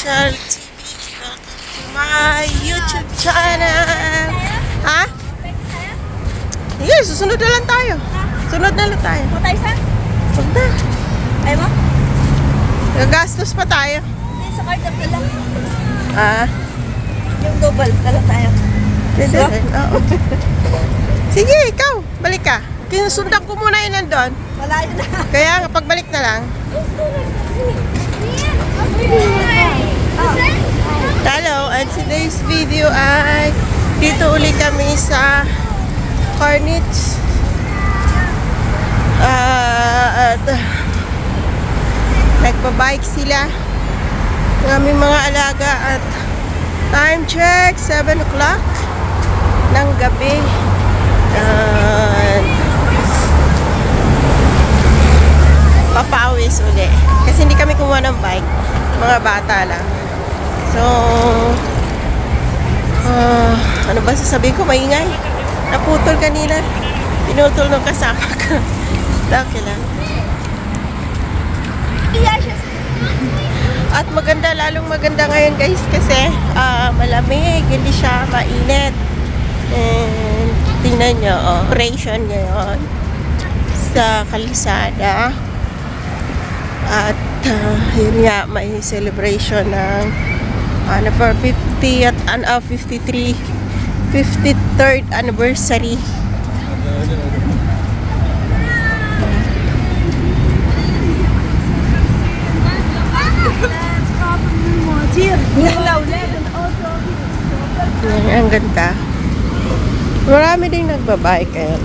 Michelle TV. Welcome to my YouTube channel. Ha? Yes, susunod na lang tayo. Sunod na lang tayo. Patay sa? Huwag na. Ay mo? Gagastos pa tayo. Hindi, sa card up lang. Ah? Yung double, tala tayo. Pwede rin. Oo. Sige, ikaw. Balik ka. Kinusundan ko muna yun nandun. Malayo na. Kaya nga, pagbalik na lang. Hello, and today's video ay dito uli kami sa Carnage. At nagpa-bike sila ng aming mga alaga at time check 7 o'clock ng gabi. Papawis uli kasi hindi kami kumuha ng bike, mga bata lang. So ano ba sasabihin ko? Maingay, naputol kanina, pinutol ng kasama ko. Okay lang. At maganda, lalong maganda ngayon guys kasi malamig, hindi siya mainit. And tingnan nyo, operation ngayon sa Kalisada. At yun nga, may celebration ng for 50th and 53rd anniversary. Ang ganda. Marami ding nagbabike ngayon.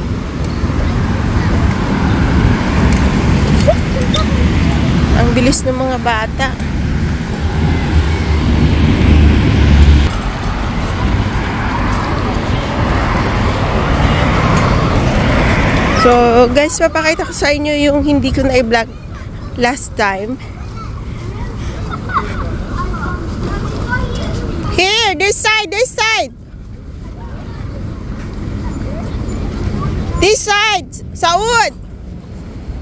Ang bilis ng mga bata. So guys, papakita ko sa inyo yung hindi ko na i-vlog last time. Here, this side, this side. This side, Saud.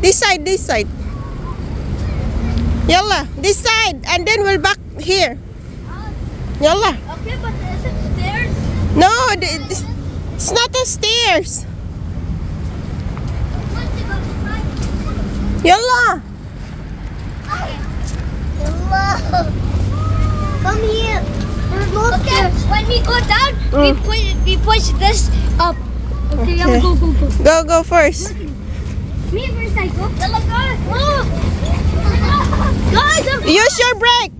This side, this side. Yalla, this side, and then we'll back here. Yalla. Okay, but is it stairs? No, it's not the stairs. Yalla. Come here. Okay, when we go down, we push this up. Okay, Okay. Go first. Me first, I go. Oh. Guys, Use your brake.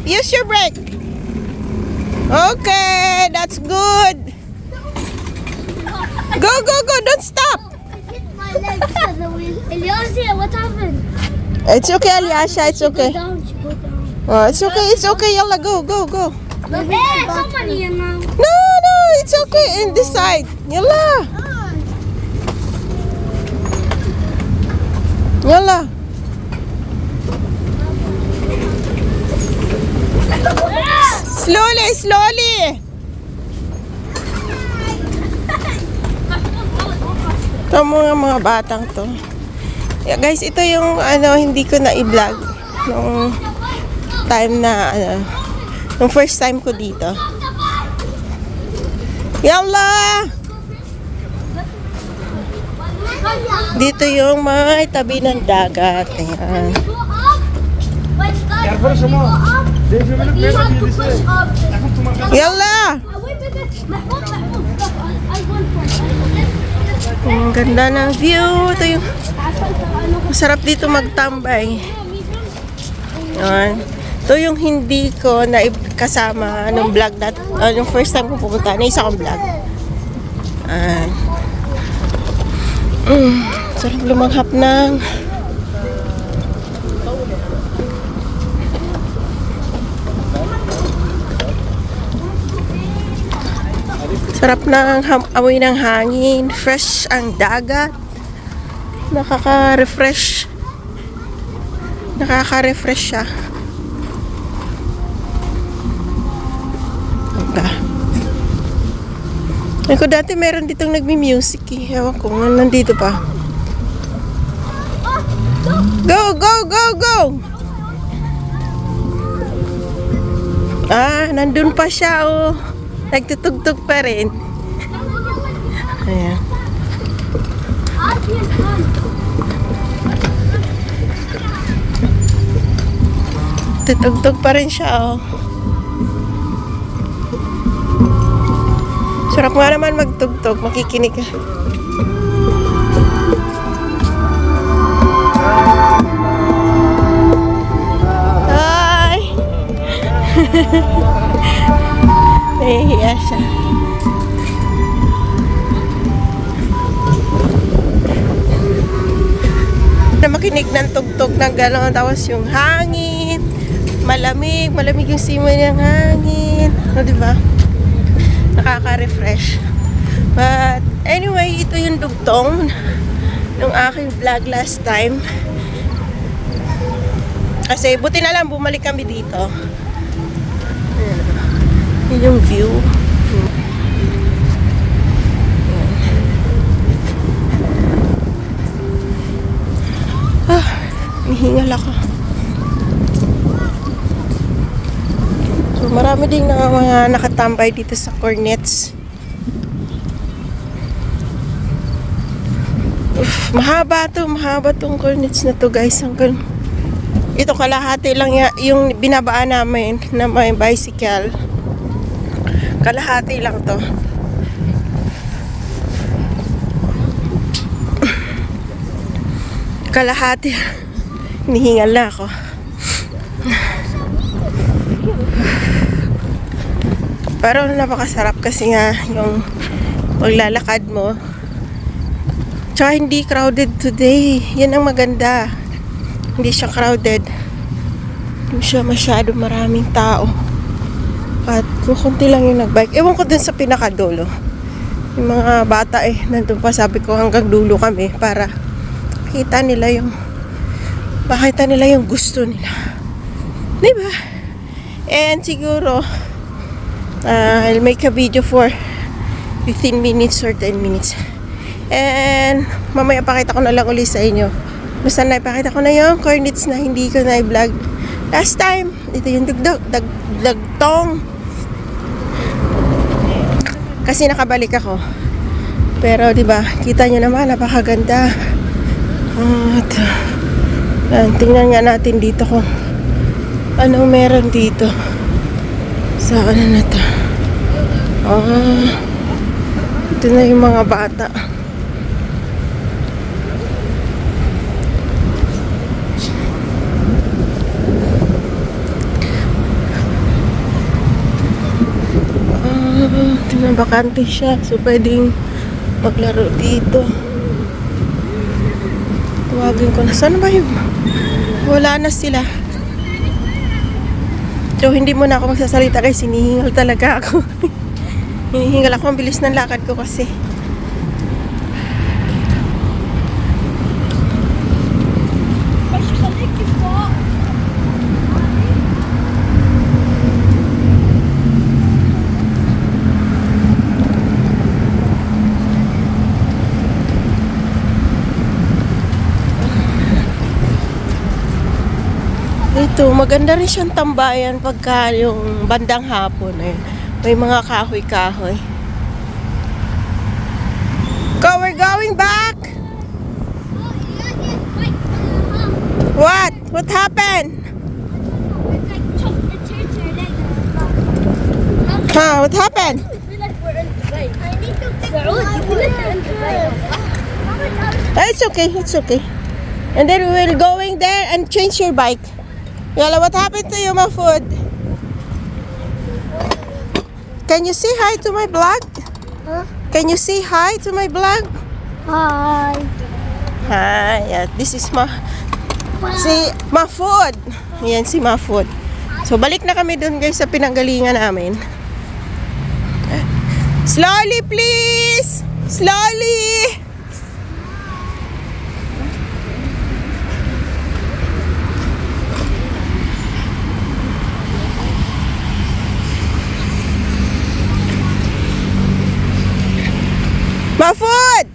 Use your brake. Okay, that's good. Go. Don't stop. I hit my leg because of it. Eliasia, what happened? It's okay, Aliasha. It's okay. Go down, she go down. Oh, it's okay. It's okay. Yalla, go. Hey, someone here now. No, it's okay. In this side. Yalla. Yalla. Slowly. Ito mga batang to. Yeah, guys, ito yung hindi ko na i-vlog nung time na nung first time ko dito. Yalla! Dito yung may tabi ng dagat. Ayan. Yalla! Ang ganda ng view. Ito yung masarap dito magtambay. Ayan. Ito yung hindi ko na kasama nung vlog yung first time ko pupunta na isa kong vlog. Sarap lumanghap ng sarap ng amoy ng hangin, fresh ang dagat, nakaka-refresh siya. Ako dati meron ditong nagmi-music eh. Ewan ko, nandito pa. Go! Ah, nandun pa siya, oh. Nagtutugtog pa rin. Ayan. Tutugtog pa rin siya, oh. Sarap nga naman magtugtog, makikinig ka. Hi! Nahihiya siya. Na makinig ng tugtog ng gano'n, tapos yung hangin, malamig yung simoy ng hangin. O, diba? Nakaka-refresh. But, anyway, ito yung dugtong ng aking vlog last time. Kasi, buti na lang bumalik kami dito. Yun yung view. Mihingal ako. So, marami din na mga nakatambay dito sa Cornets. Mahaba tong Cornets na to, guys. Ito kalahati lang yung binabaan namin na may bicycle. Kalahati lang to. Kalahati. Hinihingal na ako. Pero napakasarap kasi nga yung paglalakad mo. Tsaka hindi crowded today. Yan ang maganda. Hindi siya crowded. Hindi siya masyado maraming tao. At kukunti lang yung nagbike. Ewan ko dun sa pinakadulo. Yung mga bata nandun pa, sabi ko hanggang dulo kami para makita nila yung gusto nila. Diba? And siguro I'll make a video for 15 minutes or 10 minutes. And mamaya pakita ko na lang ulit sa inyo. Basta naipakita ko na yung Cornets na hindi ko na i-vlog last time. Ito yung dugtong. Kasi nakabalik ako. Pero diba, kita nyo naman, napakaganda. At tingnan nga natin dito kung anong meron dito sa ano na to. Ito na yung mga bata. Tingnan, bakante siya, so pwedeng maglaro dito. Tawagin ko na. Saan ba yun? Wala na sila. So, hindi muna ako magsasalita kasi hinihingal talaga ako. Hinihingal ako. Ang bilis ng lakad ko kasi. Ito, maganda rin siyang tambayan pagka yung bandang hapon may mga kahoy-kahoy. Go, we're going back! What? What happened? Huh, what happened? It's okay, it's okay. And then we will going there and change your bike. Yala, what happened to you, my food? Can you say hi to my vlog? Huh? Can you say hi to my vlog? Hi. Hi. Yeah, this is si Mahfoud. Yan si Mahfoud. So balik na kami dun, guys, sa pinanggalingan namin. Slowly, please. Slowly. Mahfoud!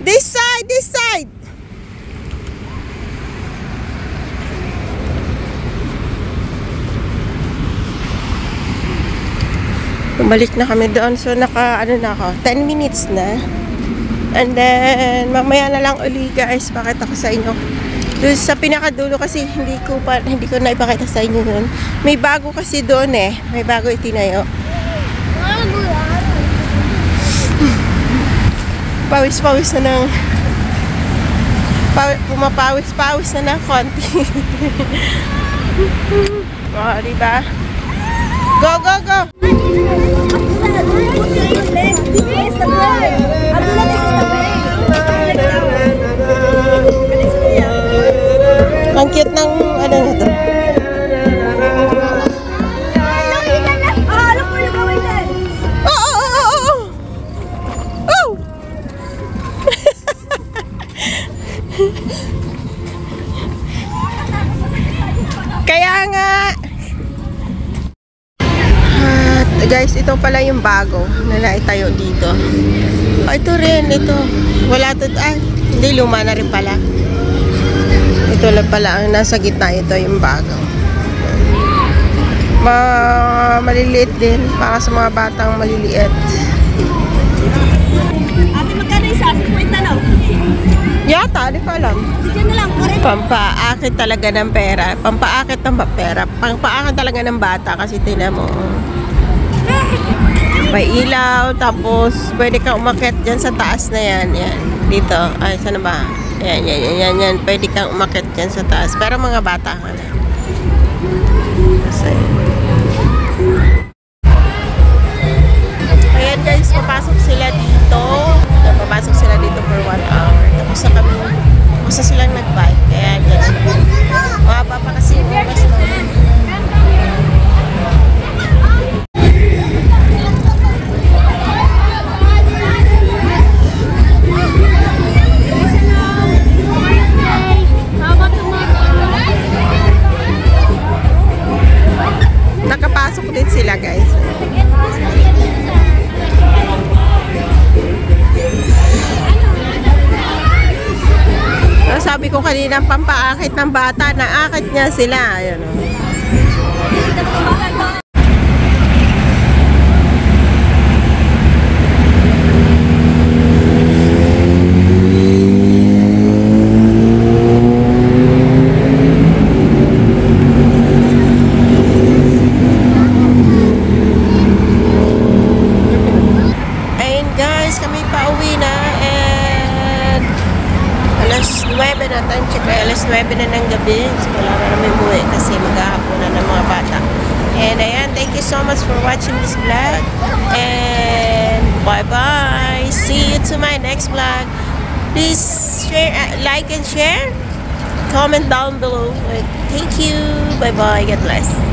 This side, this side! Bumalik na kami doon. So, ano na ako, 10 minutes na. And then, mamaya na lang uli guys, pakita ko sa inyo. Doon sa pinakadulo kasi hindi ko na ipakita sa inyo yun. May bago kasi doon eh. May bago itinayo. Pawis-pawis na ng pumapawis-pawis na ng konti. Oh, diba? Go, go, go! Ang cute ng ano nito. Kaya nga. Guys, ito pala yung bago na naitayo dito. Oh, ito rin, ito. Wala to, hindi, luma na rin pala. Ito lang pala ang nasa gitna, ito yung bago. Maliliit din, para sa mga batang maliliit. Ate, magkano isa? 50 na? Yata, di ko alam. Diyan na lang, Pampaakit talaga ng pera. Pampaakit ng pera. Pampaakit talaga ng bata kasi tingnan mo. May ilaw, tapos pwede kang umakyat dyan sa taas na yan. Yan. Dito. Ay, saan ba? Yan. Pwede kang umakyat dyan sa taas. Pero mga bata ka na. Ayan guys, papasok sila dito. Papasok sila dito for 1 hour. Tapos na silang nag-bike. Kaya dyan. Mahaba pa kasi yung oras na. Nakapasok din sila guys. Sabi ko kanina, pampaakit ng bata, naakit niya sila. Ayun, oh. Ayun guys, kami pauwi na and alas 9 na time check. Alas 9 na ng gabi. So, wala na namin buwi kasi maghahapon na ng mga bata. And ayan, thank you so much for watching this vlog. And bye-bye. See you to my next vlog. Please share, like and share. Comment down below. Thank you. Bye-bye. God bless.